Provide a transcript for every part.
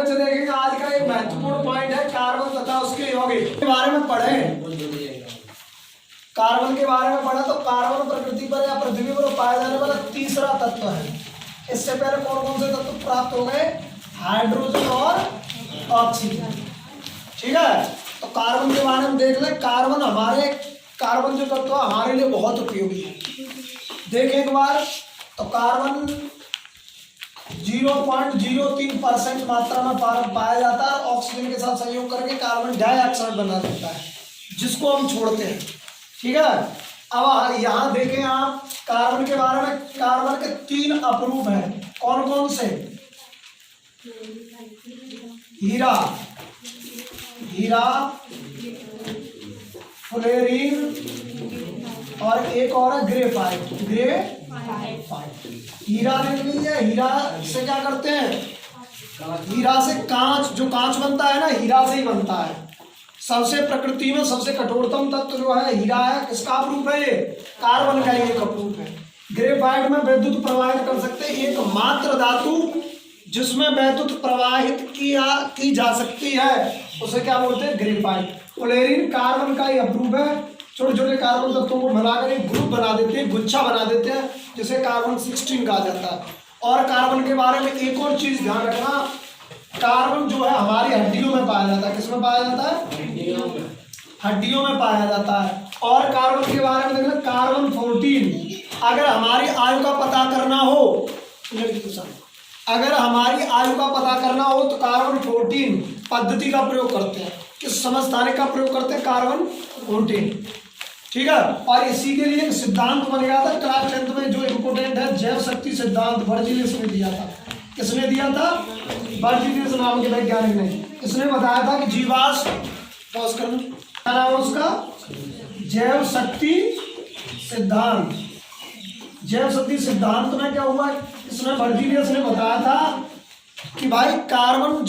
बच्चे देखेंगे आज का एक महत्वपूर्ण पॉइंट है कार्बन तथा उसके यौगिक के बारे में पढ़े। कार्बन के बारे में पढ़ा तो कार्बन प्रकृति पर या पृथ्वी पर पाया जाने वाला तीसरा तत्व है। इससे पहले कौन कौन से तत्व प्राप्त हो गए? हाइड्रोजन और ऑक्सीजन। ठीक है, तो कार्बन के बारे में देख ले। कार्बन जो तत्व हमारे लिए बहुत उपयोगी है। देखें एक बार, तो कार्बन 0.03% मात्रा में पाया जाता है। ऑक्सीजन के साथ संयोग करके कार्बन डाइऑक्साइड बना देता है, जिसको हम छोड़ते हैं। ठीक है, अब यहाँ देखें आप कार्बन के बारे में। कार्बन के 3 अपरूप हैं। कौन कौन से? हीरा, फ्लोरीन और एक और है ग्रेफाइट। हीरा देख लीजिए, हीरा से क्या करते हैं? हीरा से कांच, जो कांच बनता है ना, हीरा से ही बनता है। सबसे प्रकृति में सबसे कठोरतम तत्व जो है हीरा है। किसका अपरूप है? ये कार्बन का एक अपरूप है। ग्रेफाइट में विद्युत प्रवाहित कर सकते हैं, एकमात्र धातु जिसमें विद्युत प्रवाहित की जा सकती है, उसे क्या बोलते हैं? ग्रेफाइट। फ्लोरीन कार्बन का ही अपरूप है। छोटे छोटे कार्बन तत्वों को मिलाकर एक ग्रुप बना देते हैं, गुच्छा बना देते हैं, जिसे कार्बन 16 कहा जाता है। और कार्बन के बारे में एक और चीज ध्यान रखना, कार्बन जो है हमारी हड्डियों में पाया जाता है। किसमें पाया जाता है? हड्डियों में पाया जाता है। और कार्बन के बारे में देखना, कार्बन 14। अगर हमारी आयु का पता करना हो, अगर हमारी आयु का पता करना हो तो कार्बन 14 पद्धति का प्रयोग करते हैं। किस समस्थानिक का प्रयोग करते हैं? कार्बन 14। ठीक है, और इसी के लिए एक सिद्धांत बन गया था क्लास 10th में, जो इम्पोर्टेंट है, जैव शक्ति सिद्धांत। बर्जीलियस ने दिया था। किसने दिया था? बर्जीलियस नाम के वैज्ञानिक ने। इसने बताया था कि जीवाश्म, पॉज करना, क्या नाम है उसका? जैव शक्ति सिद्धांत। जैव शक्ति सिद्धांत में क्या हुआ? इसमें बर्जीलियस ने बताया था कि भाई कार्बन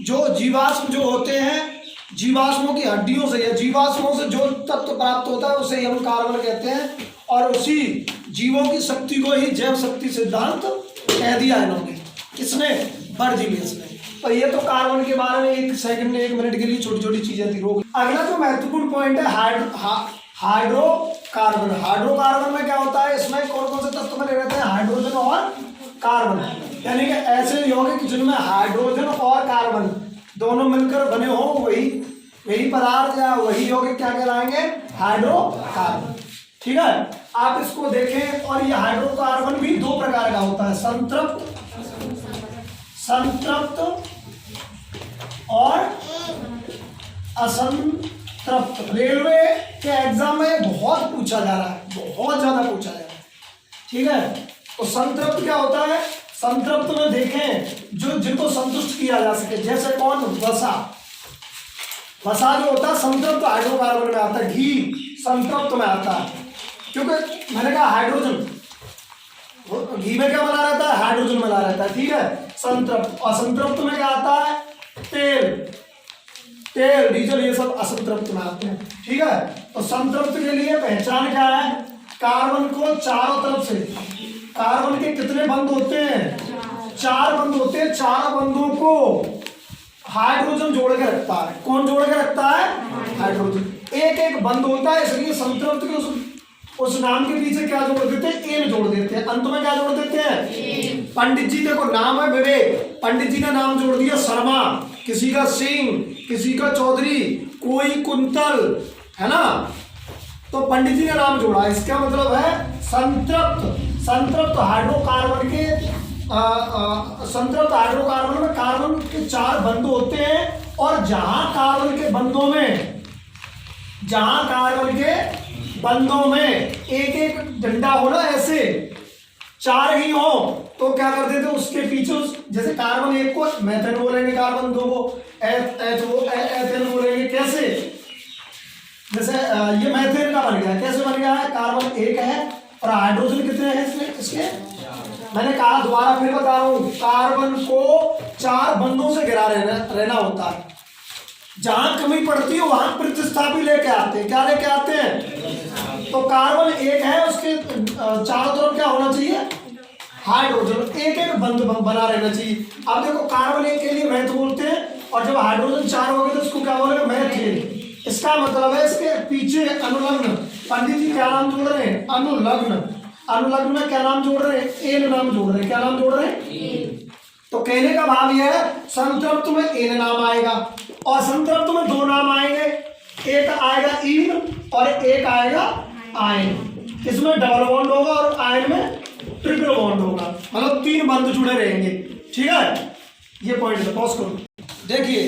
जो जीवाश्म जो होते हैं, जीवाश्मों की हड्डियों से या जीवाश्मों से जो तत्व प्राप्त होता है उसे हम कार्बन कहते हैं। और उसी जीवों की शक्ति को ही जैव शक्ति सिद्धांत कह दिया इन्होंने। किसने? बर्जीलियस ने। तो ये तो कार्बन के बारे में 1 सेकंड 1 मिनट के लिए छोटी छोटी चीजें थी। रोक। अगला जो महत्वपूर्ण पॉइंट है हाइड्रोकार्बन। हाइड्रोकार्बन में क्या होता है? इसमें कौन कौन से तत्व बने रहते हैं? हाइड्रोजन और कार्बन, यानी कि ऐसे यौगिक जिनमें हाइड्रोजन और कार्बन दोनों मिलकर बने हो, वही पदार्थ या वही यौगिक क्या कहलाएंगे? हाइड्रोकार्बन। ठीक है, आप इसको देखें। और ये हाइड्रोकार्बन भी 2 प्रकार का होता है, संतृप्त और असंतृप्त। रेलवे के एग्जाम में बहुत पूछा जा रहा है, बहुत ज्यादा पूछा जा रहा है। ठीक है, तो संतृप्त क्या होता है? संतृप्त में देखें जो जिनको संतुष्ट किया जा सके, जैसे कौन? वसा जो होता है संतृप्त हाइड्रोकार्बन में आता है। घी संतृप्त में आता है, क्योंकि मैंने कहा हाइड्रोजन, घी में क्या बना रहता है? हाइड्रोजन बना रहता है। ठीक है, संतृप्त। और संतृप्त में क्या आता है? तेल, डीजल, ये सब असंतृप्त में आते हैं। ठीक है, तो संतृप्त के लिए पहचान क्या है? कार्बन को चारों तरफ से, कार्बन के कितने बंध होते हैं? 4 बंध होते हैं। 4 बंधों को हाइड्रोजन जोड़ के रखता है। कौन जोड़ के रखता है? हाइड्रोजन। एक बंध होता है, इसलिए संतृप्त के उस नाम के पीछे क्या जोड़ देते हैं? एन जोड़ देते हैं। अंत में क्या जोड़ देते हैं? पंडित जी, देखो नाम है विवेक, पंडित जी का नाम जोड़ दिया शर्मा, किसी का सिंह, किसी का चौधरी, कोई कुंतल, है ना, तो पंडित जी का नाम जोड़ा। इसका मतलब है संतृप्त हाइड्रोकार्बन के संतृप्त हाइड्रोकार्बन में कार्बन के 4 बंध होते हैं। और जहां कार्बन के बंधों में एक डंडा हो ना, ऐसे 4 ही हो, तो क्या कर देते? उसके पीछे जैसे कार्बन 1 को मेथेन बोलेंगे, कार्बन 2 को एथेन बोलेंगे। कैसे? जैसे ये मेथेन का बन गया। कैसे बन गया है? कार्बन 1 है और हाइड्रोजन कितने हैं इसके? मैंने कहा, दोबारा फिर बता रहा हूं, कार्बन को 4 बंधों से घिरा रहना होता है। जहां कमी पड़ती है वहां प्रतिस्थापी लेके आते हैं। क्या लेके आते हैं? तो कार्बन 1 है, उसके चारों तरफ क्या होना चाहिए? हाइड्रोजन। एक बंध बना रहना चाहिए। अब देखो कार्बन 1 के लिए महत्वपूर्ण और जब हाइड्रोजन 4 हो गए तो इसको क्या बोलेंगे, मेथिल। इसका मतलब है इसके पीछे अनुलग्न, पंडित जी क्या नाम जोड़ रहे हैं, अनुलग्न। अनुलग्न में क्या नाम जोड़ रहे हैं, एन नाम जोड़ रहे हैं। क्या नाम जोड़ रहे हैं? तो कहने का भाव यह है संतृप्त में एन नाम आएगा और संतृप्त में 2 नाम आएंगे, एक आएगा इन और एक आएगा आयन। इसमें डबल बॉन्ड होगा और आयन में ट्रिपल बॉन्ड होगा, मतलब 3 बंध जुड़े रहेंगे। ठीक है, ये पॉइंट है। पॉज करो, देखिए।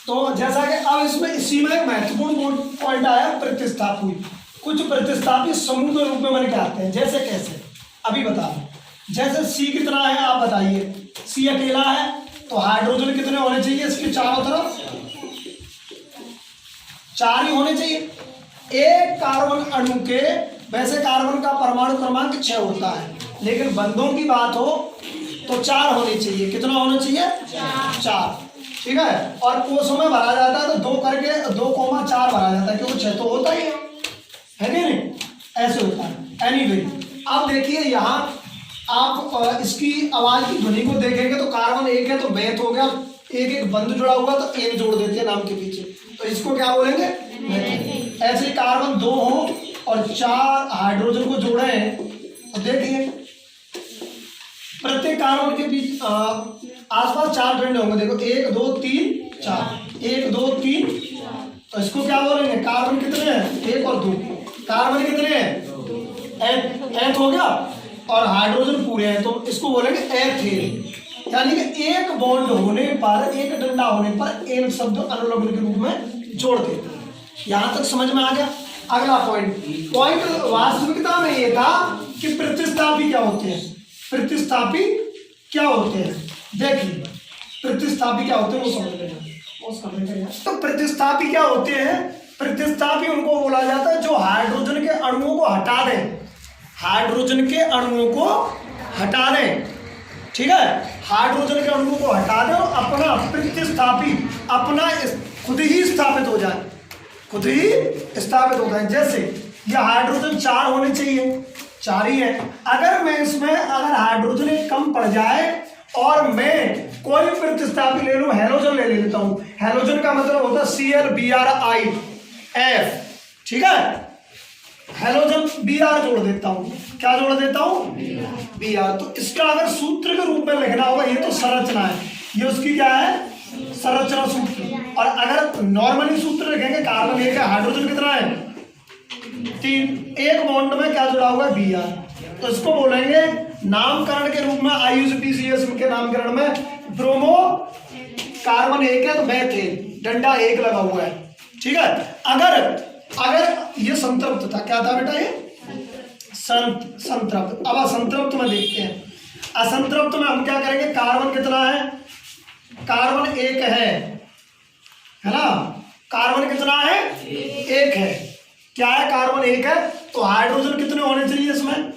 तो जैसा कि अब इसमें इसी में एक महत्वपूर्ण पॉइंट आया, प्रतिस्थापी। कुछ प्रतिस्थापी समूह के रूप में बन के आते हैं। जैसे कैसे, अभी बता दो। जैसे सी कितना है आप बताइए, सी अकेला है तो हाइड्रोजन कितने होने चाहिए इसके चारों तरफ, 4 ही होने चाहिए। एक कार्बन अणु के, वैसे कार्बन का परमाणु क्रमांक 6 होता है, लेकिन बंधों की बात हो तो 4 होने चाहिए। कितना होना चाहिए, 4। ठीक है, और कोषों में भरा जाता है तो 2 करके 2,4 भरा जाता है, क्योंकि 6 तो होता ही है नहीं, ऐसे होता है। एनीवे, अब देखिए यहाँ आप इसकी आवाज की ध्वनि को देखेंगे तो कार्बन 1 है तो मेथ हो गया, एक बंध जुड़ा हुआ तो एन जोड़ देते हैं नाम के पीछे, तो इसको क्या बोलेंगे, मेथ। ऐसे ही कार्बन 2 हो और 4 हाइड्रोजन को जोड़े हैं तो देखिए प्रत्येक कार्बन के बीच आसपास 4 पिंड होंगे। देखो 1 2 3 4, 1 2 3, तो इसको क्या बोलेंगे, कार्बन कितने हैं, 1 और 2। कार्बन कितने हैं, एथ हो गया, और हाइड्रोजन पूरे हैं तो इसको बोलेंगे एथेन। यानी कि एक बॉन्ड होने पर, एक डंडा होने पर एन शब्द अनुलग्न के रूप में जोड़ देते हैं। यहां तक समझ में आ गया। अगला पॉइंट वास्तविकता में ये था कि प्रतिस्थापी क्या होते हैं। प्रतिस्थापी क्या होते हैं, देखिए प्रतिस्थापी क्या होते हैं वो समझ लेना। तो प्रतिस्थापी क्या होते हैं, प्रतिस्थापी उनको बोला जाता है जो हाइड्रोजन के अणुओं को हटा दें, हाइड्रोजन के अणुओं को हटा दें। ठीक है, हाइड्रोजन के अणुओं को हटा दें और अपना प्रतिस्थापी अपना खुद ही स्थापित हो जाए, खुद ही स्थापित होता है। जैसे ये हाइड्रोजन 4 होने चाहिए, 4 ही है। अगर मैं इसमें अगर हाइड्रोजन एक कम पड़ जाए और मैं कोई प्रतिस्थापी ले लूं, हेलोजन ले लेता हूं। हेलोजन का मतलब होता है ClBrIF। ठीक है, हेलोजन Br जोड़ देता हूं, क्या जोड़ देता हूं, Br। तो इसका अगर सूत्र के रूप में लिखना होगा, ये तो संरचना है, ये उसकी क्या है, संरचना सूत्र। और अगर नॉर्मली सूत्र लिखेंगे, कार्बन 1 है, हाइड्रोजन कितना है 3, एक बॉन्ड में क्या जुड़ा हुआ है, Br। तो इसको बोलेंगे नामकरण के रूप में IUPAC के नामकरण में ब्रोमो, कार्बन 1 है तो मेथेन, डंडा 1 लगा हुआ है। ठीक है, अगर ये संतृप्त था, क्या था बेटा, ये संतृप्त। अब असंतृप्त में देखते हैं। असंतृप्त में हम क्या करेंगे, कार्बन कितना है, कार्बन 1 है ना, कार्बन कितना है, 1 है। क्या है, कार्बन 1 है, तो हाइड्रोजन कितने होने चाहिए इसमें,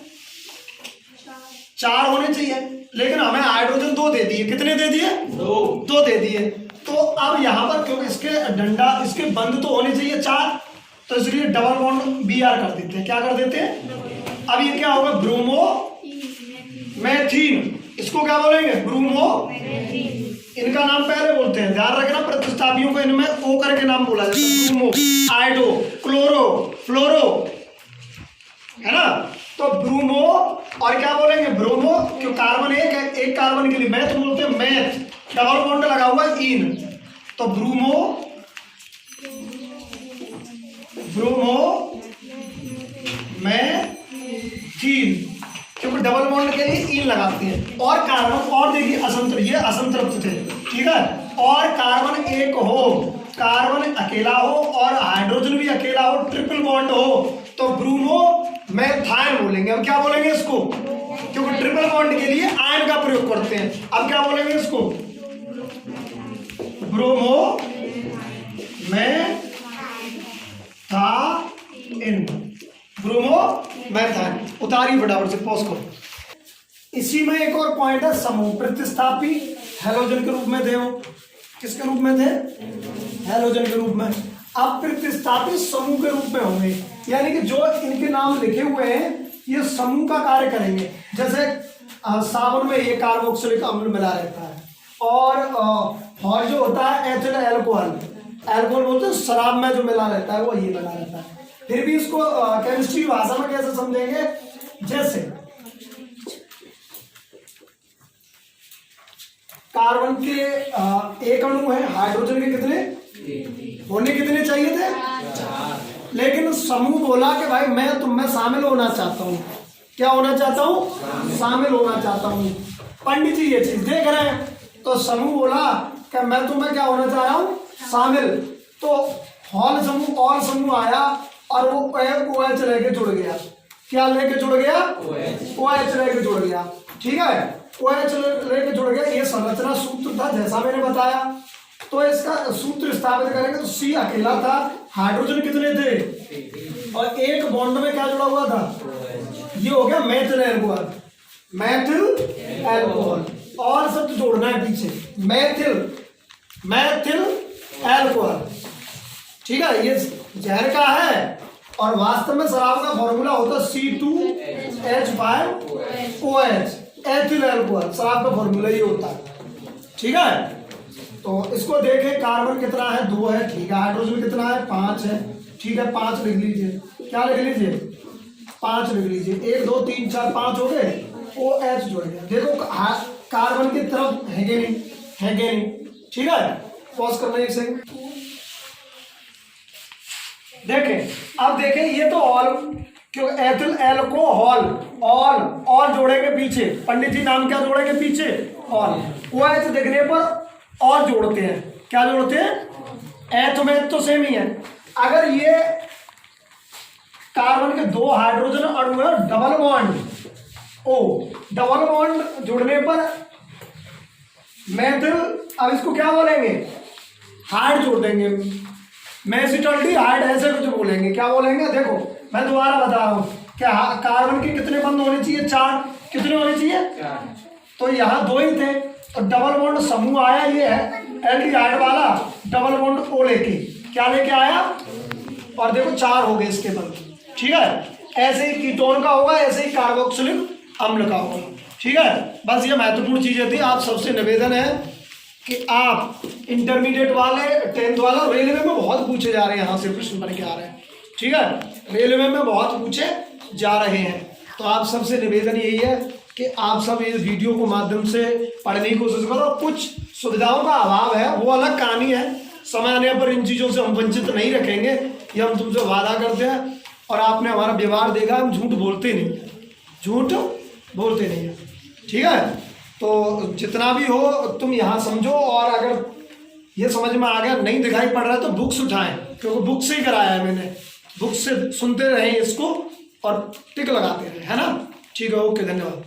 4 होने चाहिए, लेकिन हमें हाइड्रोजन 2 दे दिए। कितने दे दिए, 2 दे दिए। तो अब यहाँ पर क्योंकि इसके डंडा, इसके बंध तो होने चाहिए 4, तो इसलिए डबल बॉन्ड Br कर देते हैं। क्या कर देते हैं, अब ये क्या होगा, ब्रोमो मेथीन। इसको क्या बोलेंगे, ब्रोमो। इनका नाम पहले बोलते हैं, ध्यान रखना, प्रतिस्थापियों को इनमें O करके नाम बोला जाता है, ब्रोमो, आइडो, क्लोरो, फ्लोरो, है ना। तो ब्रोमो, और क्या बोलेंगे, ब्रोमो, क्यों कार्बन 1 है, एक कार्बन के लिए मैथ बोलते हैं, मैथ, डबल बॉन्ड लगा हुआ है इन, तो ब्रोमो मेथीन, क्योंकि डबल बॉन्ड के लिए इन लगाते हैं। और कार्बन, और देखिए असंतृप्त, ये असंतृप्त थे, ठीक है। और कार्बन 1 हो, कार्बन अकेला हो और हाइड्रोजन भी अकेला हो, ट्रिपल बॉन्ड हो, तो ब्रोमो मेथाइन बोलेंगे। अब क्या बोलेंगे इसको, क्योंकि ट्रिपल बॉन्ड के लिए आयन का प्रयोग करते हैं। अब क्या बोलेंगे इसको, ब्रोमो मेथाइन, ब्रोमो मेथाइन। उतारिए फटाफट से, पॉज करो। इसी में एक और पॉइंट है, समूह। प्रतिस्थापी हेलोजन के रूप में थे, वो किसके रूप में थे, हेलोजन के रूप में। अब प्रतिस्थापी समूह के रूप में होंगे, यानी कि जो इनके नाम लिखे हुए हैं ये समूह का कार्य करेंगे। जैसे साबुन में ये कार्बोक्सिलिक अम्ल मिला रहता है, और जो होता है एथिल एल्कोहल। एल्कोहल बोलते हैं शराब में जो मिला रहता है वो ये बना रहता है। फिर भी इसको केमिस्ट्री भाषा में कैसे समझेंगे, जैसे कार्बन के एक अणु है, हाइड्रोजन के कितने होने कितने चाहिए थे, लेकिन समूह बोला कि भाई मैं तुम में शामिल होना चाहता हूँ। क्या होना चाहता हूँ, शामिल होना चाहता हूँ। पंडित जी ये चीज देख रहे हैं, तो समूह बोला कि मैं तुम्हें क्या होना चाह रहा हूँ, शामिल। तो हॉल समूह और समूह आया और वो OH लेके जुड़ गया। क्या लेके जुड़ गया, OH लेके जुड़ गया। ठीक है, OH लेके जुड़ गया। ये संरचना सूत्र था जैसा मैंने बताया। तो इसका सूत्र स्थापित करेंगे तो C अकेला था, हाइड्रोजन कितने थे, और एक बॉन्ड में क्या जुड़ा हुआ था, ये हो गया मेथिल एल्कोहल। मेथिल एल्कोहल और शब्द जोड़ना है पीछे, मेथिल एल्कोहल। ठीक है, ये जहर का है और वास्तव में शराब का फॉर्मूला होता है C2H5OH, एथिल एल्कोहल। शराब का फॉर्मूला ही होता है। ठीक है, तो इसको देखें, कार्बन कितना है, 2 है। ठीक है, हाइड्रोजन कितना है, 5 है। ठीक है, 5 लिख लीजिए। क्या लिख लीजिए, 5 लिख लीजिए। 1 2 3 4 5 हो गए, OH जुड़ गया। देखो कार्बन की तरफ है कि नहीं, है कि नहीं। ठीक है, पॉज करना एक सेकंड। देखें, अब देखें, ये तो ऑल, क्यों एथिल एल्कोहल, ऑल जोड़ेंगे पीछे। पंडित जी नाम क्या जोड़ेंगे पीछे, ऑल। OH देखने पर और जोड़ते हैं, क्या जोड़ते हैं, एथ में तो सेम ही है। अगर ये कार्बन के 2 हाइड्रोजन अणु है, double bond O, double bond जुड़ने पर मेथिल, अब इसको क्या बोलेंगे, हाइड जोड़ देंगे, मेसिटल्टी हाइड ऐसे कुछ बोलेंगे। क्या बोलेंगे, देखो मैं दोबारा बता रहा हूं, क्या कार्बन के कितने बंद होने चाहिए, 4। कितने होने चाहिए, 4। तो यहाँ 2 ही थे, तो डबल बॉन्ड समूह आया, ये है एल्डिहाइड वाला, डबल बॉन्ड O लेके क्या लेके आया, और देखो 4 हो गए इसके बंद। ठीक है, ऐसे ही कीटोन का होगा, ऐसे ही कार्बोक्सिलिक अम्ल का होगा। ठीक है, बस ये महत्वपूर्ण चीजें थी। आप सबसे निवेदन है कि आप इंटरमीडिएट वाले, 10th वाला, रेलवे में बहुत पूछे जा रहे हैं, यहाँ से प्रश्न बन के आ रहे हैं। ठीक है, रेलवे में बहुत पूछे जा रहे हैं। तो आप सबसे निवेदन यही है कि आप सब इस वीडियो को माध्यम से पढ़ने की कोशिश करो। कुछ सुविधाओं का अभाव है, वो अलग कहानी है। समय आने पर इन चीज़ों से हम वंचित नहीं रखेंगे, ये हम तुमसे वादा करते हैं। और आपने हमारा व्यवहार देखा, हम झूठ बोलते नहीं है। ठीक है, तो जितना भी हो तुम यहाँ समझो, और अगर ये समझ में आ गया, नहीं दिखाई पड़ रहा है तो बुक्स उठाएं, क्योंकि बुक से ही कराया है मैंने। बुक से सुनते रहें इसको और टिक लगाते रहें, है ना। ठीक है, ओके, धन्यवाद।